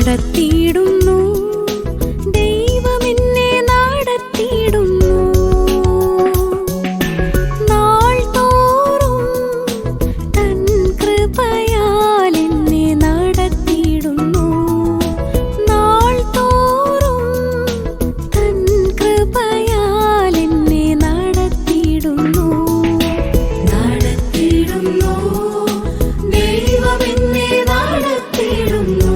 നടത്തിയിടുന്നു, ദൈവമെന്നെ നടത്തിയിടുന്നു. നാൾതോറും തൻ കൃപയാൽ എന്നെ നടത്തിയിടുന്നു. നാൾതോറും തൻ കൃപയാൽ എന്നെ നടത്തിയിടുന്നു. നടത്തിയിടുന്നു, ദൈവമെന്നെ നടത്തിയിടുന്നു.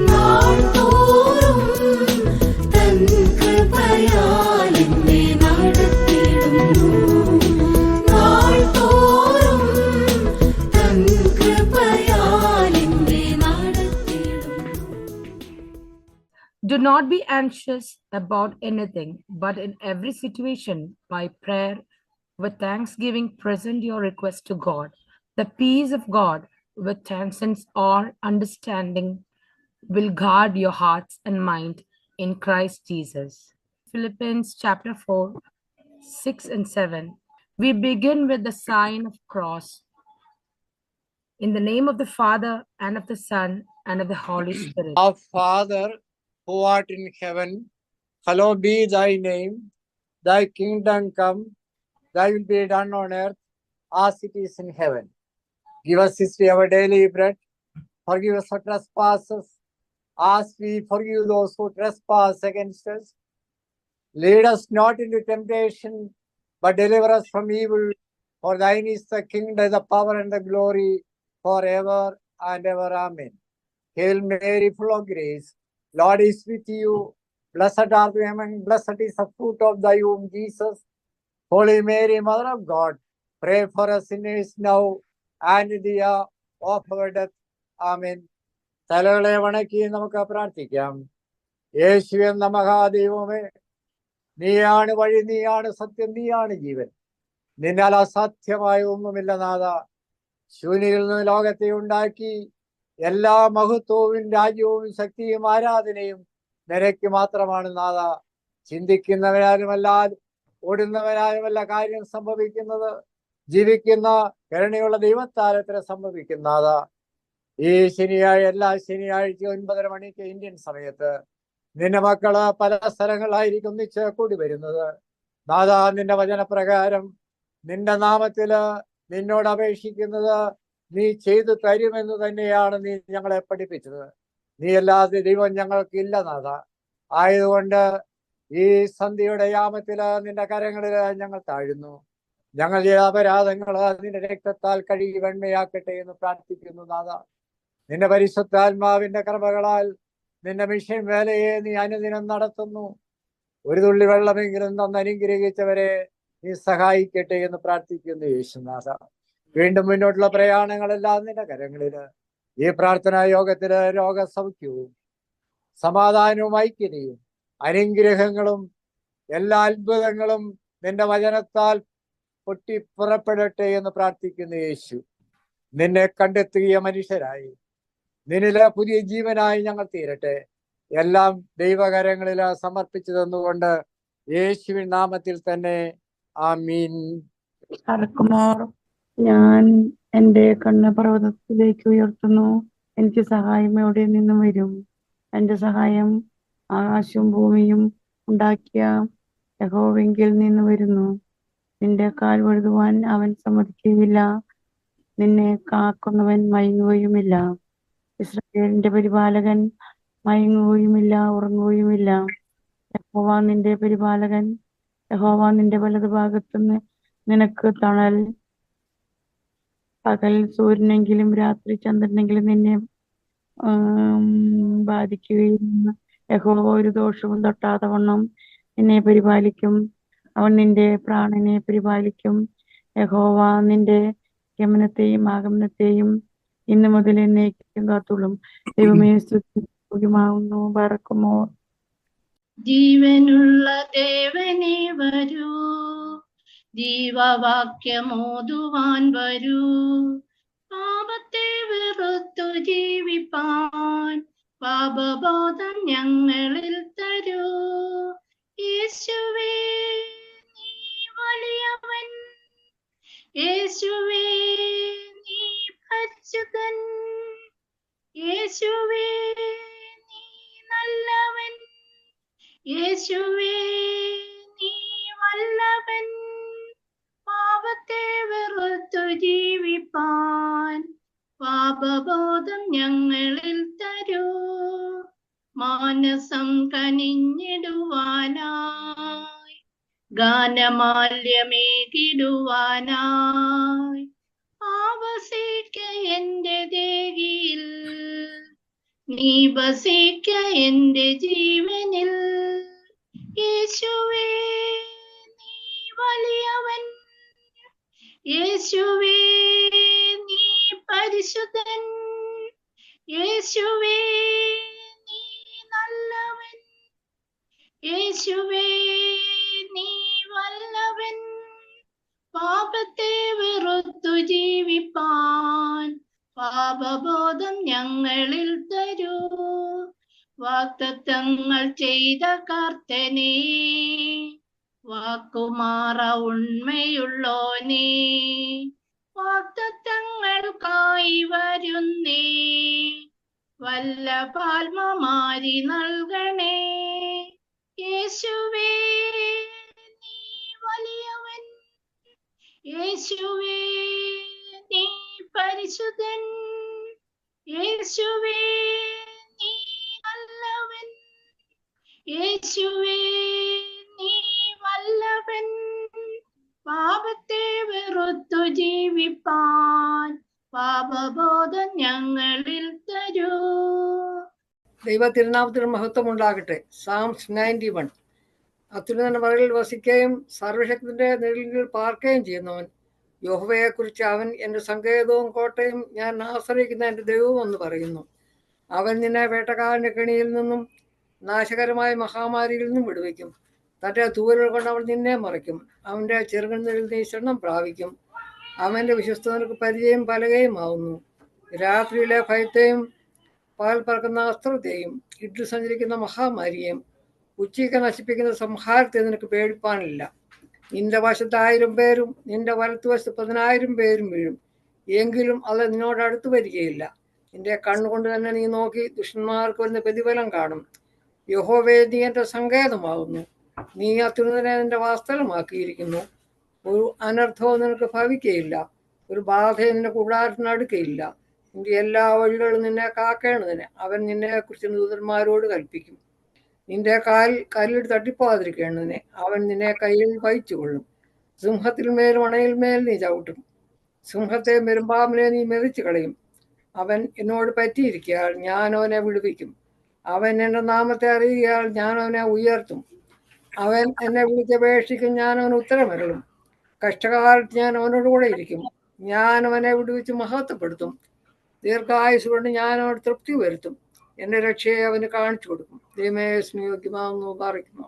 നാൾതോറും തൻ കൃപയാൽ എന്നെ നടത്തിയിടുന്നു. നാൾതോറും തൻ കൃപയാൽ എന്നെ നടത്തിയിടുന്നു. Do not be anxious about anything, but in every situation, by prayer, with thanksgiving, present your request to God. The peace of God, which transcends all understanding, will guard your hearts and mind in Christ Jesus. Philippians chapter 4, 6 and 7. We begin with the sign of cross. In the name of the Father, and of the Son, and of the Holy Spirit. Our Father, who art in heaven, hallowed be thy name. Thy kingdom come, thy will be done on earth as it is in heaven. Give us this day our daily bread. Forgive us our trespasses, as we forgive those who trespass against us. Lead us not into temptation, but deliver us from evil. For thine is the kingdom, the power, and the glory, forever and ever. Amen. Hail Mary, full of grace, Lord is with you. Blessed are you among, blessed is the fruit of thy womb, Jesus. Holy Mary, Mother of God, pray for us sinners now and in the hour of our death. Amen. തലകളെ വണക്കി നമുക്ക് പ്രാർത്ഥിക്കാം. യേശുവേ എന്ന മഹാദൈവമേ, നീയാണ് വഴി, നീയാണ് സത്യം, നീയാണ് ജീവൻ. നിന്നാൽ അസാധ്യമായ ഒന്നുമില്ല നാഥ. ശൂന്യയിൽ നിന്ന് ലോകത്തെ ഉണ്ടാക്കി എല്ലാ മഹത്വവും രാജ്യവും ശക്തിയും ആരാധനയും നിനക്ക് മാത്രമാണ് നാഥ. ചിന്തിക്കുന്നവരാലുമല്ല, ഓടുന്നവരാലുമല്ല കാര്യം സംഭവിക്കുന്നത്. ജീവിക്കുന്ന കരുണയുള്ള ദൈവത്താലത്തിന് സംഭവിക്കുന്നത. ഈ എല്ലാ ശനിയാഴ്ച 9:30 മണിക്ക് ഇന്ത്യൻ സമയത്ത് നിന്റെ മക്കള് പല സ്ഥലങ്ങളായിരിക്കും ഒന്നിച്ച് കൂടി വരുന്നത്. നാഥ, നിന്റെ വചനപ്രകാരം നിന്റെ നാമത്തില് നിന്നോട് അപേക്ഷിക്കുന്നത് നീ ചെയ്തു തരുമെന്ന് തന്നെയാണ് നീ ഞങ്ങളെ പഠിപ്പിച്ചത്. നീ അല്ലാതെ ദൈവം ഞങ്ങൾക്ക് ഇല്ല നാഥ. ആയതുകൊണ്ട് ഈ സന്ധ്യയുടെ യാമത്തില് നിന്റെ കരങ്ങളിൽ ഞങ്ങൾ താഴുന്നു. ഞങ്ങൾ ചെയ്ത അപരാധങ്ങൾ നിന്റെ രക്തത്താൽ കഴുകി വെണ്മയാക്കട്ടെ എന്ന് പ്രാർത്ഥിക്കുന്നു നാഥ. നിന്റെ പരിശുദ്ധാത്മാവിന്റെ കൃപകളാൽ നിന്റെ മിഷൻ വേലയെ നീ അനുദിനം നടത്തുന്നു. ഒരു തുള്ളി വെള്ളമെങ്കിലും തന്ന് അനുഗ്രഹിച്ചവരെ നീ സഹായിക്കട്ടെ എന്ന് പ്രാർത്ഥിക്കുന്നു യേശുനാഥ. വീണ്ടും മുന്നോട്ടുള്ള പ്രയാണങ്ങളെല്ലാം നിന്റെ കരങ്ങളില്. ഈ പ്രാർത്ഥനാ യോഗത്തില് രോഗസൗഖ്യവും സമാധാനവും ഐക്യതയും അനുഗ്രഹങ്ങളും എല്ലാ അത്ഭുതങ്ങളും നിന്റെ വചനത്താൽ പൊട്ടിപ്പുറപ്പെടട്ടെ എന്ന് പ്രാർത്ഥിക്കുന്നു യേശു. നിന്നെ കണ്ടെത്തുക മനുഷ്യരായി, നിന്നിലെ പുതിയ ജീവനായി ഞങ്ങൾ തീരട്ടെ. എല്ലാം ദൈവകരങ്ങളിൽ സമർപ്പിച്ചു തന്നുകൊണ്ട് യേശുവിൻ നാമത്തിൽ തന്നെ ആമീൻ. ഞാൻ എൻ്റെ കണ്ണ് പർവ്വതത്തിലേക്ക് ഉയർത്തുന്നു. എനിക്ക് സഹായം എവിടെ നിന്നും വരും? എൻ്റെ സഹായം ആകാശവും ഭൂമിയും ഉണ്ടാക്കിയ യഹോവയിൽ നിന്ന് വരുന്നു. നിന്റെ കാൽ വഴുതുവാൻ അവൻ സമ്മതിക്കുകയില്ല, നിന്നെ കാക്കുന്നവൻ മയങ്ങുകയുമില്ല. ഇസ്രായേലിന്റെ പരിപാലകൻ മയങ്ങുകയുമില്ല, ഉറങ്ങുകയുമില്ല. യഹോവ നിന്റെ പരിപാലകൻ, യഹോവ നിന്റെ വലതുഭാഗത്തുനിന്ന് നിനക്ക് തണൽ. പകൽ സൂര്യനെങ്കിലും രാത്രി ചന്ദ്രനെങ്കിലും നിന്നെ ബാധിക്കുകയില്ല. യഹോവ ഒരു ദോഷവും തൊട്ടാതെ വണ്ണം നിന്നെ പരിപാലിക്കും. അവൻ നിന്റെ പ്രാണനെ പരിപാലിക്കും. യഹോവ നിന്റെ ഗമനത്തെയും ആഗമനത്തെയും ഇന്നു മുതൽ എന്നേക്കും കാത്തുള്ളും. ദൈവമേ സ്തുതിയാകുന്നു. ബറക്കുമോ. ജീവനുള്ള ദേവനെ വരൂ, ജീവവാക്യമോതുവാൻ വരൂ. പാപത്തെ വെറുത്തു ജീവിപ്പാൻ പാപബോധം ഞങ്ങളിൽ തരൂ. യേശുവേ നീ വലിയവൻ, യേശുവേ നീ പരിശുദ്ധൻ, യേശുവേ നീ നല്ലവൻ, യേശുവേ നീ വല്ലവൻ. പാപത്തെ വെറുത്തു ജീവിപ്പാൻ പാപബോധം ഞങ്ങളിൽ തരൂ. മാനസം കനിഞ്ഞിടുവാനായി ഗാനമാല്യമേകിടുവാനായി ആവസിക്ക എന്റെ ദേഹിയിൽ, നീ വസിക്ക എന്റെ ജീവനിൽ. യേശുവേ നീ വലിയവൻ, യേശുവേ നീ പരിശുദ്ധൻ, യേശുവേ നീ നല്ലവൻ, യേശുവേ നീ വല്ലവൻ. പാപത്തെ വെറുത്തു ജീവിപ്പാൻ പാപബോധം ഞങ്ങളിൽ തരൂ. വാഗ്ദത്തങ്ങൾ ചെയ്ത കർത്തനേ, വാക്കുമാറ ഉണ്മയുള്ളോനേ, വാഗ്ദത്തങ്ങൾക്കായി വരുന്നേ, വല്ല പാൽമമാരി നൽകണേ. യേശുവേ നീ വലിയവൻ, യേശുവേ നീ പരിശുദ്ധൻ, യേശുവേ നീ നല്ലവൻ, യേശുവേ നീ വല്ലവൻ. പാപത്തെ വെറുത്തു ജീവിപ്പാൻ പാപബോധം ഞങ്ങളിൽ തരൂ. ദൈവ തിരുനാമത്തിന് മഹത്വം ഉണ്ടാകട്ടെ. സാംസ് 91. അത്യുന്നതന്റെ മറയിൽ വസിക്കുകയും സർവശക്തിന്റെ നിഴലിൽ പാർക്കുകയും ചെയ്യുന്നവൻ യഹോവയെക്കുറിച്ച് അവൻ എൻ്റെ സങ്കേതവും കോട്ടയും ഞാൻ ആശ്രയിക്കുന്ന എൻ്റെ ദൈവവും എന്ന് പറയുന്നു. അവൻ നിന്നെ വേട്ടക്കാരന്റെ കെണിയിൽ നിന്നും നാശകരമായ മഹാമാരിയിൽ നിന്നും വിടുവിക്കും. തന്റെ തൂവലുകൾ കൊണ്ട് അവൻ നിന്നെ മറയ്ക്കും. അവന്റെ ചെറുകണ്ണിൽ നീ ശരണം പ്രാപിക്കും. അവന്റെ വിശ്വസ്തർക്ക് പരിചയം പലകയും ആവുന്നു. രാത്രിയിലെ ഭയത്തെയും പകൽ പറക്കുന്ന അസ്ത്രത്തെയും ഇട്ടു സഞ്ചരിക്കുന്ന മഹാമാരിയെയും ഉച്ചയ്ക്ക് നശിപ്പിക്കുന്ന സംഹാരത്തെ നിനക്ക് പേടിപ്പാനില്ല. നിന്റെ വശത്ത് 1000 പേരും നിന്റെ വലത്തുവശത്ത് 10,000 പേരും വീഴും, എങ്കിലും അത് നിന്നോട് അടുത്ത് വരികയില്ല. നിന്റെ കണ്ണുകൊണ്ട് തന്നെ നീ നോക്കി ദുഷ്ടന്മാർക്ക് വരുന്ന പ്രതിഫലം കാണും. യഹോവേ നീ എൻ്റെ സങ്കേതമാകുന്നു, നീ അത്യുന്നതനെ നിന്റെ വാസ്തവമാക്കിയിരിക്കുന്നു. ഒരു അനർത്ഥവും നിനക്ക് ഭവിക്കയില്ല, ഒരു ബാധയും നിന്റെ കൂടാരത്തിന് അടുക്കയില്ല. നിന്റെ എല്ലാ വഴികളും നിന്നെ കാക്കേണ്ടതിന് അവൻ നിന്നെക്കുറിച്ച് ദൂതന്മാരോട് കൽപ്പിക്കും. നിന്റെ കല്ലിൽ തട്ടിപ്പോകാതിരിക്കേണ്ടതിന് അവൻ നിന്നെ കയ്യിൽ വഹിച്ചുകൊള്ളും. സിംഹത്തിൽ മേലും അണയിൽ മേൽ നീ ചവിട്ടും, സിംഹത്തെ പെരുമ്പാമ്പിനെ നീ മെതിച്ചു കളയും. അവൻ എന്നോട് പറ്റിയിരിക്കയാൽ ഞാൻ അവനെ വിടുവിക്കും. അവൻ എൻ്റെ നാമത്തെ അറിയുകയാൽ ഞാൻ അവനെ ഉയർത്തും. അവൻ എന്നെ വിളിച്ചപേക്ഷിക്കും, ഞാൻ അവന് ഉത്തരമരുളും. കഷ്ടകാലത്ത് ഞാൻ അവനോട് കൂടെ ഇരിക്കും, ഞാൻ അവനെ വിടുവിച്ച് മഹത്വപ്പെടുത്തും. ദീർഘായുസ് കൊണ്ട് ഞാൻ അവന് തൃപ്തി വരുത്തും, എന്റെ രക്ഷയെ അവന് കാണിച്ചു കൊടുക്കും. ദൈവമേ സ്നേഹിക്കുമാവുന്നു പാറിക്കുന്നു.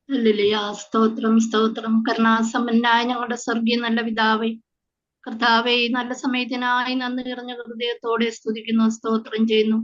ഹല്ലേലൂയ. സ്തോത്രം സ്തോത്രം. കരുണാസമ്പന്നനായ ഞങ്ങളുടെ സ്വർഗീയ നല്ല പിതാവേ, കർത്താവേ, ഈ നല്ല സമയത്തിനായി നന്ദി നിറഞ്ഞ ഹൃദയത്തോടെ സ്തുതിക്കുന്നു, സ്തോത്രം ചെയ്യുന്നു.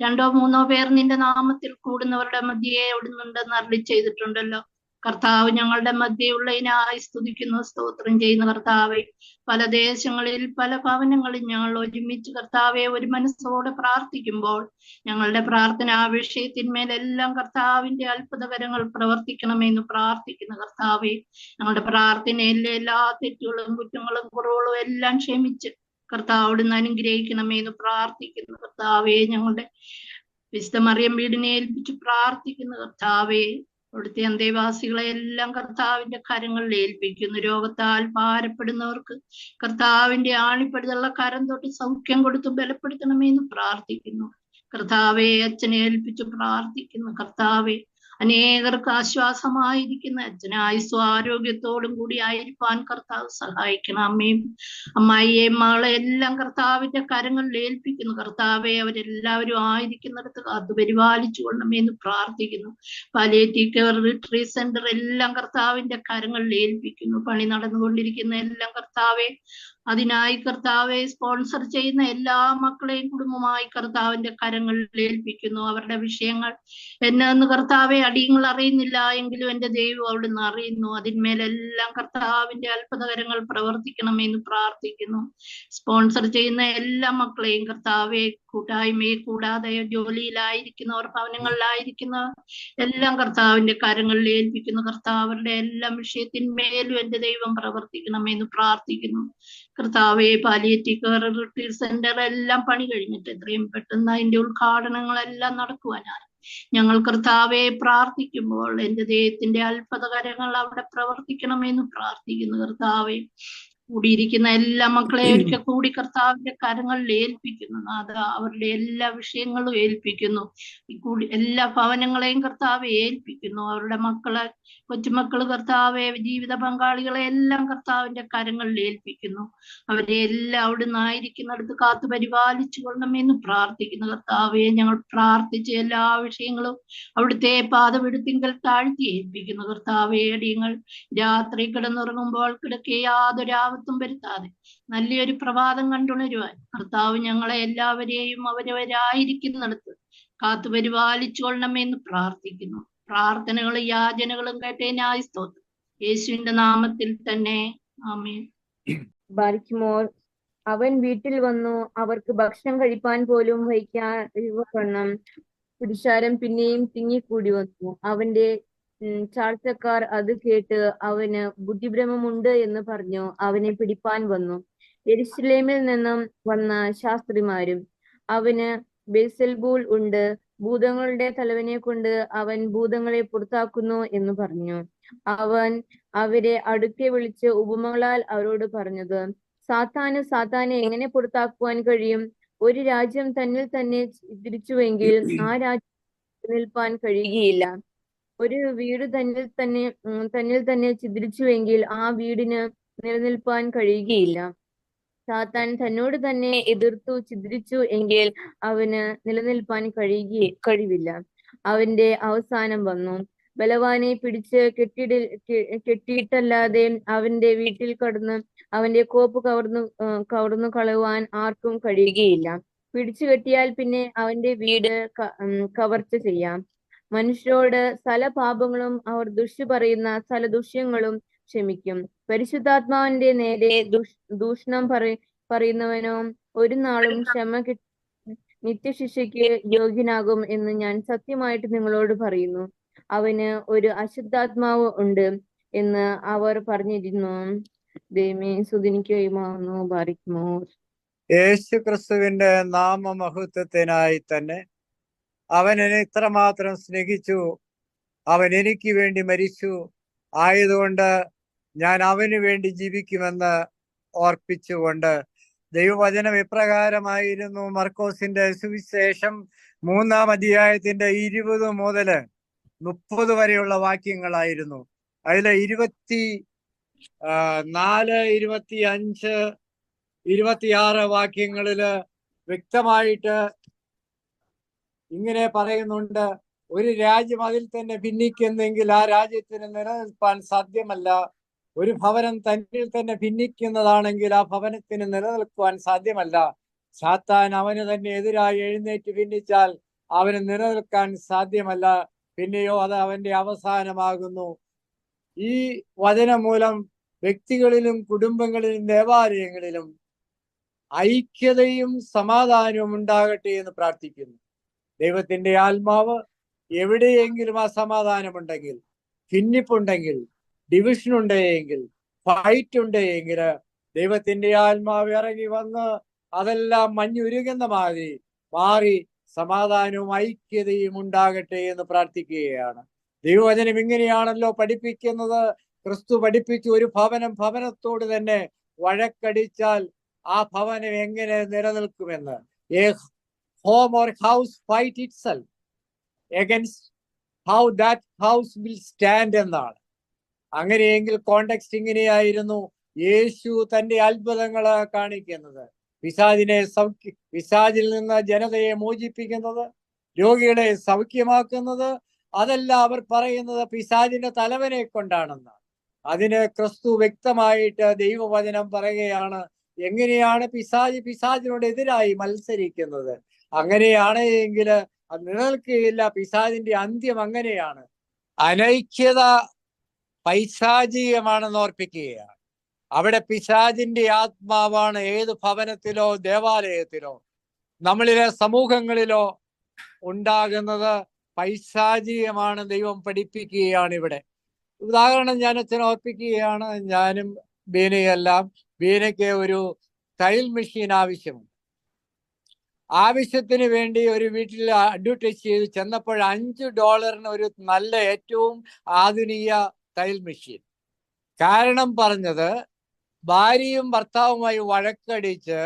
2 or 3 പേർ നിന്റെ നാമത്തിൽ കൂടുന്നവരുടെ മധ്യയെ അവിടുന്നുണ്ടെന്ന് അരുളി ചെയ്തിട്ടുണ്ടല്ലോ. കർത്താവ് ഞങ്ങളുടെ മധ്യയുള്ളതിനായി സ്തുതിക്കുന്നു, സ്തോത്രം ചെയ്യുന്ന കർത്താവെ. പല ദേശങ്ങളിൽ പല ഭവനങ്ങളിൽ ഞങ്ങൾ ഒരുമിച്ച് കർത്താവെ ഒരു മനസ്സോടെ പ്രാർത്ഥിക്കുമ്പോൾ ഞങ്ങളുടെ പ്രാർത്ഥന ആ വിഷയത്തിന്മേലെല്ലാം കർത്താവിന്റെ അത്ഭുതകരങ്ങൾ പ്രവർത്തിക്കണമെന്ന് പ്രാർത്ഥിക്കുന്ന കർത്താവെ. ഞങ്ങളുടെ പ്രാർത്ഥനയിലെ എല്ലാ തെറ്റുകളും കുറ്റങ്ങളും കുറവുകളും എല്ലാം ക്ഷമിച്ച് കർത്താവോടുന്ന് അനുഗ്രഹിക്കണമെന്ന് പ്രാർത്ഥിക്കുന്നു കർത്താവെ. ഞങ്ങളുടെ വിശുദ്ധ മറിയം വീടിനെ ഏൽപ്പിച്ച് പ്രാർത്ഥിക്കുന്ന കർത്താവെ. അവിടുത്തെ അന്തേവാസികളെ എല്ലാം കർത്താവിന്റെ കരങ്ങളിൽ ഏൽപ്പിക്കുന്നു. രോഗത്താൽ ഭാരപ്പെടുന്നവർക്ക് കർത്താവിന്റെ ആണിപ്പെടുത്തുള്ള കരം തൊട്ട് സൗഖ്യം കൊടുത്ത് ബലപ്പെടുത്തണമെന്ന് പ്രാർത്ഥിക്കുന്നു കർത്താവെ. അച്ഛനെ ഏൽപ്പിച്ച് പ്രാർത്ഥിക്കുന്നു കർത്താവെ. അനേകർക്ക് ആശ്വാസമായിരിക്കുന്ന അച്ഛനെ ആയുസ്സും ആരോഗ്യത്തോടും കൂടി ആയിരിക്കാൻ കർത്താവ് സഹായിക്കണം. അമ്മയും അമ്മായിയെയും മകളെ എല്ലാം കർത്താവിന്റെ കരങ്ങളിൽ ഏൽപ്പിക്കുന്നു കർത്താവെ. അവരെല്ലാവരും ആയിരിക്കുന്നിടത്ത് അത് പരിപാലിച്ചു കൊള്ളണമെന്ന് പ്രാർത്ഥിക്കുന്നു. പാലിയേറ്റീവ് കെയർ റിട്രീറ്റ് സെന്റർ എല്ലാം കർത്താവിന്റെ കരങ്ങളിൽ ഏൽപ്പിക്കുന്നു. പണി നടന്നുകൊണ്ടിരിക്കുന്ന എല്ലാം കർത്താവെ അതിനായി കർത്താവെ സ്പോൺസർ ചെയ്യുന്ന എല്ലാ മക്കളെയും കുടുംബമായി കർത്താവിന്റെ കരങ്ങളിൽ ഏൽപ്പിക്കുന്നു. അവരുടെ വിഷയങ്ങൾ എന്നു കർത്താവെ അടിയങ്ങൾ അറിയുന്നില്ല എങ്കിലും എന്റെ ദൈവം അവിടുന്ന് അറിയുന്നു. അതിന്മേലെല്ലാം കർത്താവിന്റെ അത്ഭുതകരങ്ങൾ പ്രവർത്തിക്കണമെന്ന് പ്രാർത്ഥിക്കുന്നു. സ്പോൺസർ ചെയ്യുന്ന എല്ലാ മക്കളെയും കർത്താവെ കൂട്ടായ്മയെ കൂടാതെ ജോലിയിലായിരിക്കുന്നവർ, ഭവനങ്ങളിലായിരിക്കുന്നവർ എല്ലാം കർത്താവിന്റെ കരങ്ങളിൽ ഏൽപ്പിക്കുന്നു. കർത്താവരുടെ എല്ലാ വിഷയത്തിന്മേലും എന്റെ ദൈവം പ്രവർത്തിക്കണമെന്ന് പ്രാർത്ഥിക്കുന്നു. കർത്താവെ പാലിയേറ്റീവ് കെയർ റിട്രീറ്റ് സെന്റർ എല്ലാം പണി കഴിഞ്ഞിട്ട് എത്രയും പെട്ടെന്ന് അതിന്റെ ഉദ്ഘാടനങ്ങളെല്ലാം നടക്കുവാനാണ് ഞങ്ങൾ കർത്താവെ പ്രാർത്ഥിക്കുമ്പോൾ എന്റെ ദൈവത്തിന്റെ അത്ഭുതകരങ്ങൾ അവിടെ പ്രവർത്തിക്കണമെന്ന് പ്രാർത്ഥിക്കുന്നു. കർത്താവെ കൂടിയിരിക്കുന്ന എല്ലാ മക്കളെ ഒരിക്കൽ കൂടി കർത്താവിന്റെ കരങ്ങളിൽ ഏൽപ്പിക്കുന്നു. അത് അവരുടെ എല്ലാ വിഷയങ്ങളും ഏൽപ്പിക്കുന്നു. എല്ലാ ഭവനങ്ങളെയും കർത്താവെ ഏൽപ്പിക്കുന്നു. അവരുടെ മക്കളെ, കൊച്ചുമക്കള് കർത്താവെ, ജീവിത പങ്കാളികളെ എല്ലാം കർത്താവിന്റെ കരങ്ങളിൽ ഏൽപ്പിക്കുന്നു. അവരെ എല്ലാം അവിടുന്ന് ആയിരിക്കുന്നിടത്ത് കാത്തു പരിപാലിച്ചു കൊള്ളണമെന്ന് പ്രാർത്ഥിക്കുന്നു. കർത്താവെ ഞങ്ങൾ പ്രാർത്ഥിച്ച എല്ലാ വിഷയങ്ങളും അവിടുത്തെ പാദപീഠത്തിങ്കൽ താഴ്ത്തി ഏൽപ്പിക്കുന്നു. കർത്താവെ അടിയങ്ങൾ രാത്രി കിടന്നുറങ്ങുമ്പോൾ കിടക്കെ യാതൊരു ആപത്തും വരുത്താതെ നല്ലൊരു പ്രഭാതം കണ്ടുണരുവാൻ കർത്താവ് ഞങ്ങളെ എല്ലാവരെയും അവരവരായിരിക്കുന്നിടത്ത് കാത്തു പരിപാലിച്ചു കൊള്ളണമെന്ന് പ്രാർത്ഥിക്കുന്നു. പ്രാർത്ഥനകളും യാചനകളും കേട്ടേനായി സ്തോത്രം. യേശുവിന്റെ നാമത്തിൽ തന്നെ ആമേൻ. ബാരിക്കുമോർ അവൻ വീട്ടിൽ വന്നു. അവർക്ക് ഭക്ഷണം കഴിപ്പാൻ പോലും വയ്ക്കാവണ്ണം പുരുഷാരം പിന്നെയും തിങ്ങിക്കൂടി വന്നു. അവന്റെ ചാർച്ചക്കാർ അത് കേട്ട് അവന് ബുദ്ധിഭ്രമമുണ്ട് എന്ന് പറഞ്ഞു അവനെ പിടിപ്പാൻ വന്നു. യെരുശലേമിൽ നിന്നും വന്ന ശാസ്ത്രിമാരും അവന് ബെൽസെബൂൽ ഉണ്ട്, ഭൂതങ്ങളുടെ തലവനെ കൊണ്ട് അവൻ ഭൂതങ്ങളെ പുറത്താക്കുന്നു എന്ന് പറഞ്ഞു. അവൻ അവരെ അടുക്കെ വിളിച്ച് ഉപമകളാൽ അവരോട് പറഞ്ഞത്, സാത്താനെ എങ്ങനെ പുറത്താക്കുവാൻ കഴിയും? ഒരു രാജ്യം തന്നിൽ തന്നെ ചിതറിച്ചുവെങ്കിൽ ആ രാജ്യം നിൽപ്പാൻ കഴിയുകയില്ല. ഒരു വീട് തന്നിൽ തന്നെ ചിതറിച്ചുവെങ്കിൽ ആ വീടിന് നിലനിൽപ്പാൻ കഴിയുകയില്ല. സാത്താൻ തന്നോട് തന്നെ എതിർത്തു ചിതറിച്ചു എങ്കിൽ അവന് നിലനിൽപ്പാൻ കഴിവില്ല. അവന്റെ അവസാനം വന്നു. ബലവാനെ പിടിച്ച് കെട്ടിയിട്ടല്ലാതെ അവന്റെ വീട്ടിൽ കടന്ന് അവന്റെ കോപ്പ് കവർന്നു കളയുവാൻ ആർക്കും കഴിയുകയില്ല. പിടിച്ചു കെട്ടിയാൽ പിന്നെ അവന്റെ വീട് കവർച്ച ചെയ്യാം. മനുഷ്യരോട് സകല പാപങ്ങളും അവർ ദുഷ്യ പറയുന്ന സകല ദുഷ്യങ്ങളും ക്ഷമിക്കും. പരിശുദ്ധാത്മാവിന്റെ നേരെ ദൂഷണം പറയുന്നവനോ ഒരു നാളും ക്ഷമ കിട്ടി നിത്യശിക്ഷയ്ക്ക് യോഗ്യനാകും എന്ന് ഞാൻ സത്യമായിട്ട് നിങ്ങളോട് പറയുന്നു. അവന് ഒരു അശുദ്ധാത്മാവ് ഉണ്ട് എന്ന് അവർ പറഞ്ഞിരുന്നു. ദൈവമേ സുദിനിക്കുമാവുന്നു. ബാരിക്കുമോ. യേശു ക്രിസ്തുവിന്റെ നാമമഹത്വത്തിനായി തന്നെ അവൻ എന്നെ ഇത്രമാത്രം സ്നേഹിച്ചു, അവൻ എനിക്ക് വേണ്ടി മരിച്ചു, ആയതുകൊണ്ട് ഞാൻ അവന് വേണ്ടി ജീവിക്കുമെന്ന് ഓർപ്പിച്ചുകൊണ്ട് ദൈവവചനം ഇപ്രകാരമായിരുന്നു. മർക്കോസിന്റെ സുവിശേഷം 3-ാം അധ്യായത്തിന്റെ 20 മുതൽ 30 വരെയുള്ള വാക്യങ്ങളായിരുന്നു. അതിലെ 24, 25, 26 വാക്യങ്ങളില് വ്യക്തമായിട്ട് ഇങ്ങനെ പറയുന്നുണ്ട്. ഒരു രാജ്യം അതിൽ തന്നെ ഭിന്നിക്കുന്നെങ്കിൽ ആ രാജ്യത്തിന് നിലനിൽപ്പാൻ സാധ്യമല്ല. ഒരു ഭവനം തന്നിൽ തന്നെ ഭിന്നിക്കുന്നതാണെങ്കിൽ ആ ഭവനത്തിന് നിലനിൽക്കുവാൻ സാധ്യമല്ല. സാത്താൻ അവന് തന്നെ എതിരായി എഴുന്നേറ്റ് ഭിന്നിച്ചാൽ അവന് നിലനിൽക്കാൻ സാധ്യമല്ല. പിന്നെയോ അത് അവന്റെ അവസാനമാകുന്നു. ഈ വചനം മൂലം വ്യക്തികളിലും കുടുംബങ്ങളിലും ദേവാലയങ്ങളിലും ഐക്യതയും സമാധാനവും ഉണ്ടാകട്ടെ എന്ന് പ്രാർത്ഥിക്കുന്നു. ദൈവത്തിന്റെ ആത്മാവ് എവിടെയെങ്കിലും അസമാധാനമുണ്ടെങ്കിൽ, ഭിന്നിപ്പുണ്ടെങ്കിൽ, ഡിവിഷൻ ഉണ്ടെങ്കിൽ, ഫൈറ്റ് ഉണ്ടെങ്കിൽ ദൈവത്തിന്റെ ആത്മാവ് ഇറങ്ങി വന്ന് അതെല്ലാം മഞ്ഞുരുകുന്ന മാറി സമാധാനവും ഐക്യതയും ഉണ്ടാകട്ടെ എന്ന് പ്രാർത്ഥിക്കുകയാണ്. ദൈവവചനം ഇങ്ങനെയാണല്ലോ പഠിപ്പിക്കുന്നത്. ക്രിസ്തു പഠിപ്പിച്ചു, ഒരു ഭവനത്തോട് തന്നെ വഴക്കടിച്ചാൽ ആ ഭവനം എങ്ങനെ നിലനിൽക്കുമെന്ന്. A home or house fight itself against how that house will stand എന്നാണ്. അങ്ങനെയെങ്കിൽ കോണ്ടെക്സ്റ്റ് ഇങ്ങനെയായിരുന്നു. യേശു തന്റെ അത്ഭുതങ്ങള് കാണിക്കുന്നത്, പിശാചിൽ നിന്ന് ജനതയെ മോചിപ്പിക്കുന്നത്, രോഗികളെ സൗഖ്യമാക്കുന്നത്, അതെല്ലാം അവർ പറയുന്നത് പിശാചിന്റെ തലവനെ കൊണ്ടാണെന്ന്. അതിന് ക്രിസ്തു വ്യക്തമായിട്ട് ദൈവവചനം പറയുകയാണ്, എങ്ങനെയാണ് പിശാചിനോട് എതിരായി മത്സരിക്കുന്നത്? അങ്ങനെയാണ് എങ്കിൽ അത് നിലനിൽക്കുകയില്ല. പിശാചിന്റെ അന്ത്യം അങ്ങനെയാണ്. അനൈക്യത പൈശാചികമാണെന്ന് ഓർപ്പിക്കുകയാണ്. അവിടെ പിശാചിന്റെ ആത്മാവാണ് ഏത് ഭവനത്തിലോ ദേവാലയത്തിലോ നമ്മളിലെ സമൂഹങ്ങളിലോ ഉണ്ടാകുന്നത് പൈശാചികമാണ്. ദൈവം പഠിപ്പിക്കുകയാണ് ഇവിടെ. ഉദാഹരണം ഞാൻ അച്ഛൻ ഓർപ്പിക്കുകയാണ്. ഞാനും ബീനയെല്ലാം, ബീനയ്ക്ക് ഒരു തയ്യൽ മെഷീൻ ആവശ്യമുണ്ട്. ആവശ്യത്തിന് വേണ്ടി ഒരു വീട്ടിൽ അഡ്വർടൈസ് ചെയ്ത് ചെന്നപ്പോൾ $5 ഒരു നല്ല ഏറ്റവും ആധുനിക തയ്യൽ മെഷീൻ. കാരണം പറഞ്ഞത് ഭാര്യയും ഭർത്താവുമായി വഴക്കടിച്ച്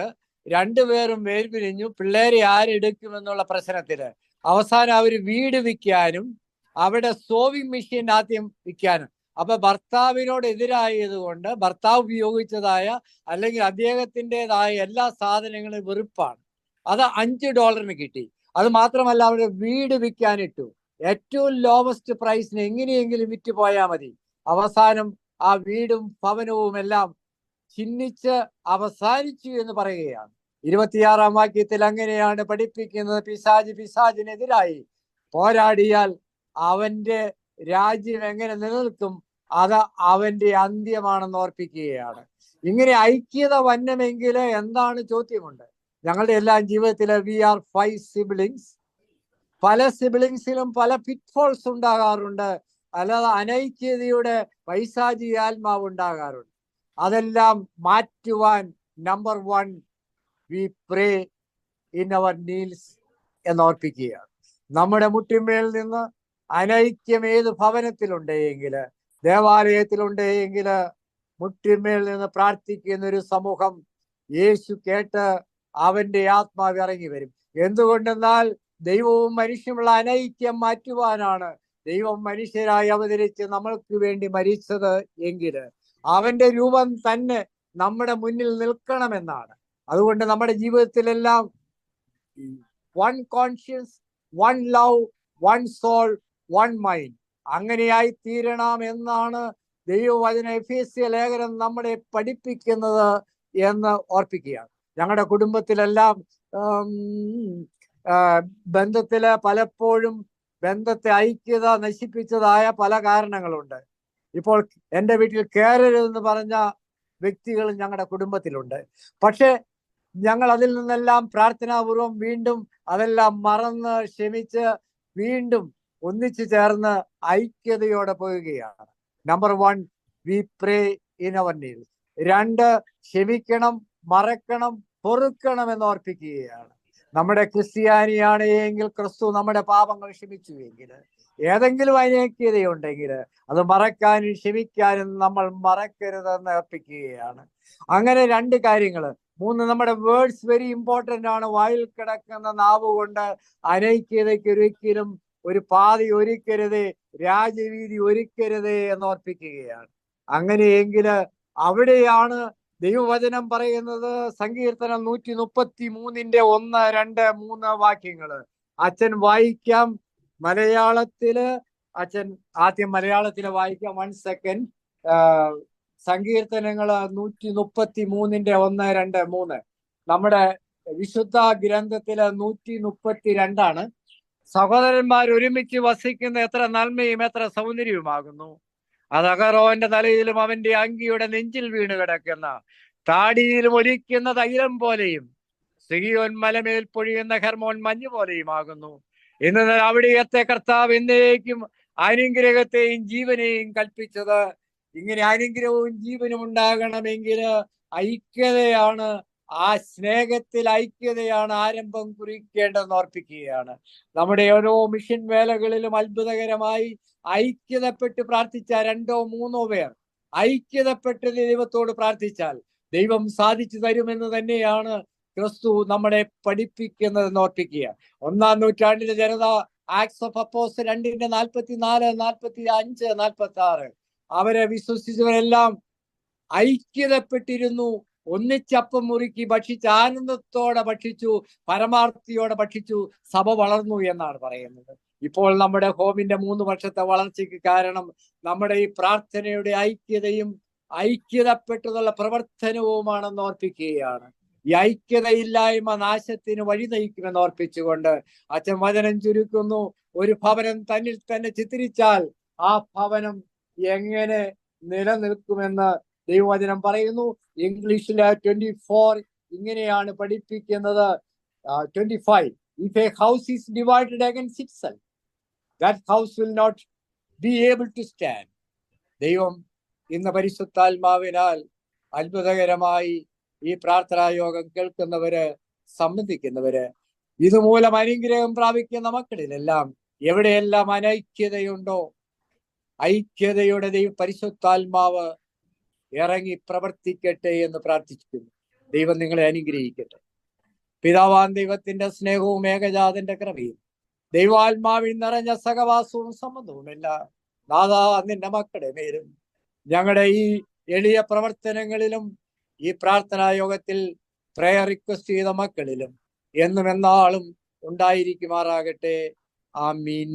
രണ്ടുപേരും വേർപിരിഞ്ഞു. പിള്ളേരെ ആരെടുക്കുമെന്നുള്ള പ്രശ്നത്തില് അവസാനം അവർ വീട് വിൽക്കാനും അവിടെ സോവിങ് മെഷീൻ ആദ്യം വിൽക്കാനും. അപ്പൊ ഭർത്താവിനോട് എതിരായത് കൊണ്ട് ഭർത്താവ് ഉപയോഗിച്ചതായ അല്ലെങ്കിൽ അദ്ദേഹത്തിൻ്റെതായ എല്ലാ സാധനങ്ങളും വെറുപ്പാണ്. അത് $5 കിട്ടി. അത് മാത്രമല്ല അവിടെ വീട് വിൽക്കാനിട്ടു. ഏറ്റവും ലോവസ്റ്റ് പ്രൈസിന് എങ്ങനെയെങ്കിലും വിറ്റ് പോയാൽ മതി. അവസാനം ആ വീടും ഭവനവും എല്ലാം ചിഹ്നിച്ച് അവസാനിച്ചു എന്ന് പറയുകയാണ്. 26-ാം വാക്യത്തിൽ അങ്ങനെയാണ് പഠിപ്പിക്കുന്നത്. പിശാചിനെതിരായി പോരാടിയാൽ അവന്റെ രാജ്യം എങ്ങനെ നിലനിൽക്കും? അത് അവന്റെ അന്ത്യമാണെന്ന് ഓർപ്പിക്കുകയാണ്. ഇങ്ങനെ ഐക്യത വന്നമെങ്കിൽ എന്താണ് ചോദ്യമുണ്ട്? ഞങ്ങളുടെ എല്ലാം ജീവിതത്തില് വി ആർ 5 siblings. പല സിബ്ലിങ്സിലും പല പിറ്റ്ഫോൾസ് ഉണ്ടാകാറുണ്ട്. അല്ലാതെ അനൈക്യതയുടെ പൈശാചിക ആത്മാവ് ഉണ്ടാകാറുണ്ട്. അതെല്ലാം മാറ്റുവാൻ number 1 we pray in our kneels എന്നോർപ്പിക്കുകയാണ്. നമ്മുടെ മുട്ടിന്മേൽ നിന്ന് അനൈക്യം ഏത് ഭവനത്തിലുണ്ടെങ്കിൽ, ദേവാലയത്തിലുണ്ടെങ്കിൽ മുട്ടിന്മേൽ നിന്ന് പ്രാർത്ഥിക്കുന്ന ഒരു സമൂഹം യേശു കേട്ട് അവന്റെ ആത്മാവ് ഇറങ്ങി വരും. എന്തുകൊണ്ടെന്നാൽ ദൈവവും മനുഷ്യമുള്ള അനൈക്യം മാറ്റുവാനാണ് ദൈവം മനുഷ്യരായി അവതരിച്ച് നമ്മൾക്ക് വേണ്ടി മരിച്ചത് എങ്കിൽ അവന്റെ രൂപം തന്നെ നമ്മുടെ മുന്നിൽ നിൽക്കണമെന്നാണ്. അതുകൊണ്ട് നമ്മുടെ ജീവിതത്തിലെല്ലാം 1 conscience, 1 love, 1 soul, 1 mind അങ്ങനെയായി തീരണം എന്നാണ് ദൈവവചന എഫേസ്യ ലേഖനം നമ്മളെ പഠിപ്പിക്കുന്നത് എന്ന് ഓർപ്പിക്കുകയാണ്. ഞങ്ങളുടെ കുടുംബത്തിലെല്ലാം ബന്ധത്തില് പലപ്പോഴും ബന്ധത്തെ ഐക്യത നശിപ്പിച്ചതായ പല കാരണങ്ങളുണ്ട്. ഇപ്പോൾ എൻ്റെ വീട്ടിൽ കയറരുതെന്ന് പറഞ്ഞ വ്യക്തികൾ ഞങ്ങളുടെ കുടുംബത്തിലുണ്ട്. പക്ഷെ ഞങ്ങൾ അതിൽ നിന്നെല്ലാം പ്രാർത്ഥനാപൂർവം വീണ്ടും അതെല്ലാം മറന്ന് ക്ഷമിച്ച് വീണ്ടും ഒന്നിച്ചു ചേർന്ന് ഐക്യതയോടെ പോവുകയാണ്. Number 1 we pray in our needs. 2 ക്ഷമിക്കണം, മറക്കണം, പൊറുക്കണം എന്ന് ഓർപ്പിക്കുകയാണ്. നമ്മുടെ ക്രിസ്ത്യാനിയാണ് എങ്കിൽ ക്രിസ്തു നമ്മുടെ പാപങ്ങൾ ക്ഷമിച്ചു എങ്കിൽ ഏതെങ്കിലും അനൈക്യതയുണ്ടെങ്കിൽ അത് മറക്കാനും ക്ഷമിക്കാനും നമ്മൾ മറക്കരുതെന്ന് ഓർപ്പിക്കുകയാണ്. അങ്ങനെ 2 കാര്യങ്ങൾ. 3 നമ്മുടെ വേർഡ്സ് വെരി ഇമ്പോർട്ടൻ്റ് ആണ്. വായിൽ കിടക്കുന്ന നാവ് കൊണ്ട് അനൈക്യതയ്ക്ക് ഒരിക്കലും ഒരു പാതി ഒരുക്കരുതേ, രാജവീതി ഒരുക്കരുതേ എന്ന് ഓർപ്പിക്കുകയാണ്. അങ്ങനെയെങ്കിൽ അവിടെയാണ് ദൈവവചനം പറയുന്നത്. സങ്കീർത്തനം 133-ന്റെ 1, 2, 3 വാക്യങ്ങള് അച്ഛൻ വായിക്കാം. മലയാളത്തില് അച്ഛൻ ആദ്യം മലയാളത്തില് വായിക്കാം. 1 സെക്കൻഡ്. സങ്കീർത്തനങ്ങള് 133-ന്റെ 1, 2, 3 നമ്മുടെ വിശുദ്ധ ഗ്രന്ഥത്തില് 132 സഹോദരന്മാർ ഒരുമിച്ച് വസിക്കുന്ന എത്ര നന്മയും എത്ര സൗന്ദര്യവുമാകുന്നു. അത് അഹരോന്റെ തലയിലും അവന്റെ അങ്കിയുടെ നെഞ്ചിൽ വീണ് കിടക്കുന്ന താടിയിലും ഒലിക്കുന്ന തൈലം പോലെയും സിഹിയോൻ മലമേൽ പൊഴിയുന്ന ഹെർമോൻ മഞ്ഞു പോലെയുമാകുന്നു. ഇന്ന് അവിടെയത്തെ കർത്താവ് എന്നേക്കും അനുഗ്രഹത്തെയും ജീവനെയും കൽപ്പിച്ചത്. ഇങ്ങനെ അനുഗ്രഹവും ജീവനും ഉണ്ടാകണമെങ്കിൽ ഐക്യതയാണ്. ആ സ്നേഹത്തിൽ ഐക്യതയാണ് ആരംഭം കുറിക്കേണ്ടതെന്ന് ഓർപ്പിക്കുകയാണ്. നമ്മുടെ ഓരോ മിഷൻ വേലകളിലും അത്ഭുതകരമായി ഐക്യതപ്പെട്ട് പ്രാർത്ഥിച്ച 2 or 3 പേർ ഐക്യതപ്പെട്ട് ദൈവത്തോട് പ്രാർത്ഥിച്ചാൽ ദൈവം സാധിച്ചു തരുമെന്ന് തന്നെയാണ് ക്രിസ്തു നമ്മളെ പഠിപ്പിക്കുന്നതെന്ന് ഓർപ്പിക്കുക. 1-ാം നൂറ്റാണ്ടിലെ ജനത ആക്ട്സ് ഓഫ് അപ്പോസ്റ്റൽസ് 2-ന്റെ 44, 45, 46 അവരെ വിശ്വസിച്ചവരെല്ലാം ഐക്യതപ്പെട്ടിരുന്നു. ഒന്നിച്ചപ്പം മുറുക്കി ഭക്ഷിച്ച് ആനന്ദത്തോടെ ഭക്ഷിച്ചു, പരമാർത്ഥിയോടെ ഭക്ഷിച്ചു. സഭ വളർന്നു എന്നാണ് പറയുന്നത്. ഇപ്പോൾ നമ്മുടെ ഹോമിന്റെ 3 വർഷത്തെ വളർച്ചയ്ക്ക് കാരണം നമ്മുടെ ഈ പ്രാർത്ഥനയുടെ ഐക്യതയും ഐക്യതപ്പെട്ടുള്ള പ്രവർത്തനവുമാണെന്ന് ഓർപ്പിക്കുകയാണ്. ഈ ഐക്യതയില്ലായ്മ നാശത്തിന് വഴി നയിക്കുമെന്ന് ഓർപ്പിച്ചുകൊണ്ട് അച്ഛൻ വചനം ചുരുക്കുന്നു. ഒരു ഭവനം തന്നിൽ തന്നെ ചിത്രിച്ചാൽ ആ ഭവനം എങ്ങനെ നിലനിൽക്കുമെന്ന് ദൈവവചനം പറയുന്നു. ഇംഗ്ലീഷിലെ 24 ഇങ്ങനെയാണ് പഠിപ്പിക്കുന്നത്. 25 If a house is divided against itself, that house will not be able to stand. ദൈവം ഇന്ന് പരിശുദ്ധാത്മാവിനാൽ അത്ഭുതകരമായി ഈ പ്രാർത്ഥനാ യോഗം കേൾക്കുന്നവര്, സംബന്ധിക്കുന്നവര്, ഇതുമൂലം അനുഗ്രഹം പ്രാപിക്കുന്ന മക്കളിലെല്ലാം എവിടെയെല്ലാം അനൈക്യതയുണ്ടോ, ഐക്യതയുടെ പരിശുദ്ധാത്മാവ് ഇറങ്ങി പ്രവർത്തിക്കട്ടെ എന്ന് പ്രാർത്ഥിക്കുന്നു. ദൈവം നിങ്ങളെ അനുഗ്രഹിക്കട്ടെ. പിതാവാൻ ദൈവത്തിന്റെ സ്നേഹവും ഏകജാതന്റെ കൃപയും ദൈവാത്മാവിൽ നിറഞ്ഞ സഹവാസവും സംബന്ധവും എല്ലാം നാഥാ നിന്റെ മക്കളുടെ മേലും ഞങ്ങളുടെ ഈ എളിയ പ്രവർത്തനങ്ങളിലും ഈ പ്രാർത്ഥനാ യോഗത്തിൽ പ്രയർ റിക്വസ്റ്റ് ചെയ്ത മക്കളിലും എന്നും എന്നാളും ഉണ്ടായിരിക്കുമാറാകട്ടെ. ആമീൻ.